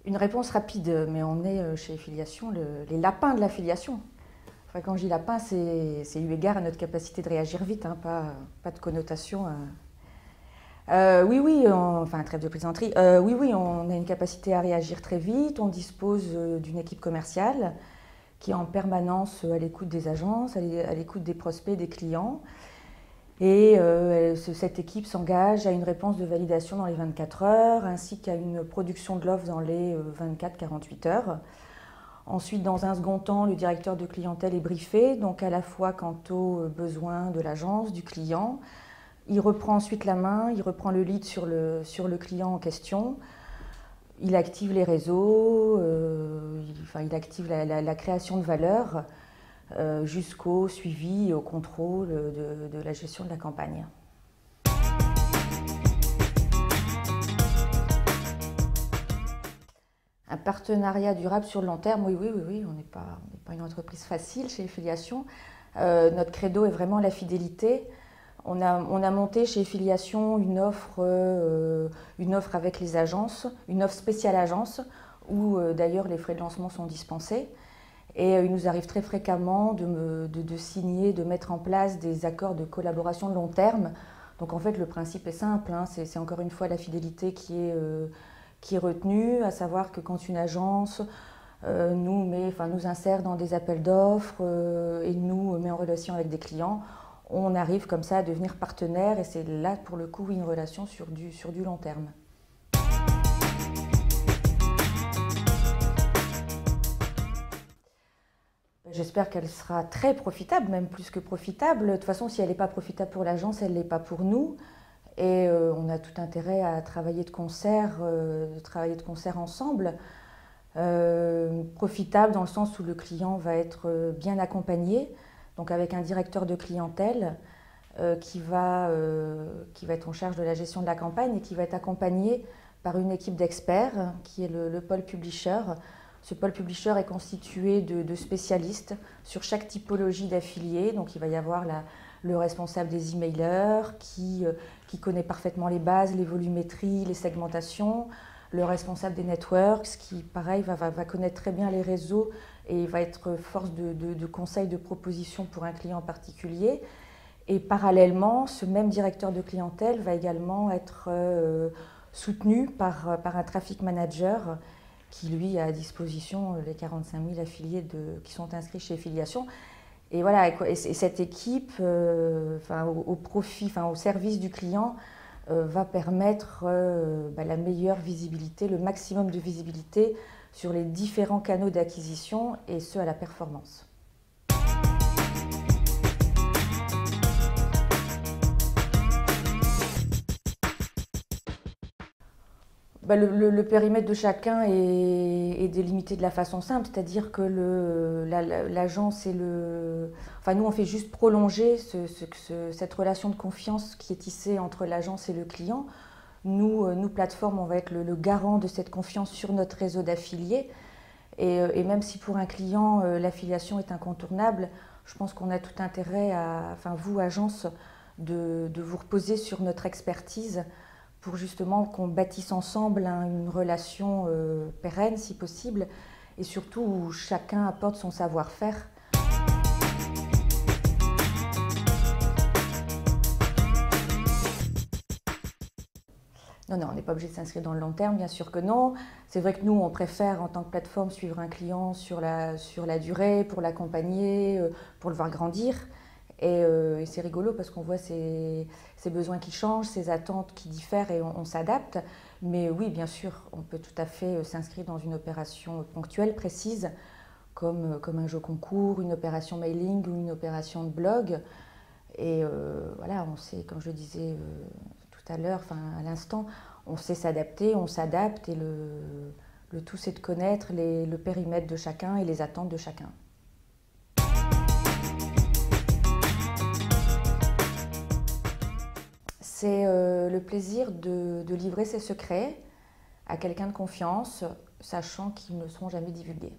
Une réponse rapide, mais on est chez Filiation les lapins de la filiation. Enfin, quand je dis lapin, c'est eu égard à notre capacité de réagir vite, hein, pas de connotation. Oui, oui, enfin, trêve de plaisanterie. Oui, oui, on a une capacité à réagir très vite. On dispose d'une équipe commerciale qui est en permanence à l'écoute des agences, à l'écoute des prospects, des clients. Et cette équipe s'engage à une réponse de validation dans les 24 heures, ainsi qu'à une production de l'offre dans les 24-48 heures. Ensuite, dans un second temps, le directeur de clientèle est briefé, donc à la fois quant aux besoins de l'agence, du client. Il reprend ensuite la main, il reprend le lead sur le client en question. Il active les réseaux, il active la création de valeur jusqu'au suivi et au contrôle de la gestion de la campagne. Un partenariat durable sur le long terme, oui, oui, oui, oui. On n'est pas une entreprise facile chez Filiation. Notre credo est vraiment la fidélité. On a monté chez Filiation une offre avec les agences, une offre spéciale agence, où d'ailleurs les frais de lancement sont dispensés. Et il nous arrive très fréquemment de signer, de mettre en place des accords de collaboration de long terme. Donc en fait, le principe est simple, hein, c'est encore une fois la fidélité qui est retenue, à savoir que quand une agence nous insère dans des appels d'offres et nous met en relation avec des clients, on arrive comme ça à devenir partenaire et c'est là pour le coup une relation sur du long terme. J'espère qu'elle sera très profitable, même plus que profitable. De toute façon, si elle n'est pas profitable pour l'agence, elle ne l'est pas pour nous. Et on a tout intérêt à travailler de concert ensemble. Profitable dans le sens où le client va être bien accompagné, donc avec un directeur de clientèle qui va être en charge de la gestion de la campagne et qui va être accompagné par une équipe d'experts qui est le pôle publisher. Ce pôle publisher est constitué de spécialistes sur chaque typologie d'affiliés. Donc il va y avoir le responsable des emailers qui connaît parfaitement les bases, les volumétries, les segmentations, le responsable des networks qui, pareil, va connaître très bien les réseaux et va être force de conseil, de proposition pour un client particulier. Et parallèlement, ce même directeur de clientèle va également être soutenu par un traffic manager qui, lui, a à disposition les 45 000 affiliés qui sont inscrits chez Filiation. Et voilà, et cette équipe, au profit, au service du client, va permettre la meilleure visibilité, le maximum de visibilité sur les différents canaux d'acquisition et ce à la performance. Le périmètre de chacun est délimité de la façon simple, c'est-à-dire que l'agence et nous, on fait juste prolonger cette relation de confiance qui est tissée entre l'agence et le client. Nous, plateforme, on va être le garant de cette confiance sur notre réseau d'affiliés. Et même si pour un client, l'affiliation est incontournable, je pense qu'on a tout intérêt vous, agence, de vous reposer sur notre expertise pour justement qu'on bâtisse ensemble une relation pérenne si possible et surtout où chacun apporte son savoir-faire. Non, on n'est pas obligé de s'inscrire dans le long terme, bien sûr que non. C'est vrai que nous, on préfère en tant que plateforme suivre un client sur la durée, pour l'accompagner, pour le voir grandir. Et c'est rigolo parce qu'on voit ses besoins qui changent, ses attentes qui diffèrent et on s'adapte. Mais oui, bien sûr, on peut tout à fait s'inscrire dans une opération ponctuelle, précise, comme un jeu concours, une opération mailing ou une opération de blog. Et voilà, on sait, comme je le disais tout à l'heure, à l'instant, on sait s'adapter, on s'adapte et le tout c'est de connaître le périmètre de chacun et les attentes de chacun. C'est le plaisir de livrer ses secrets à quelqu'un de confiance, sachant qu'ils ne seront jamais divulgués.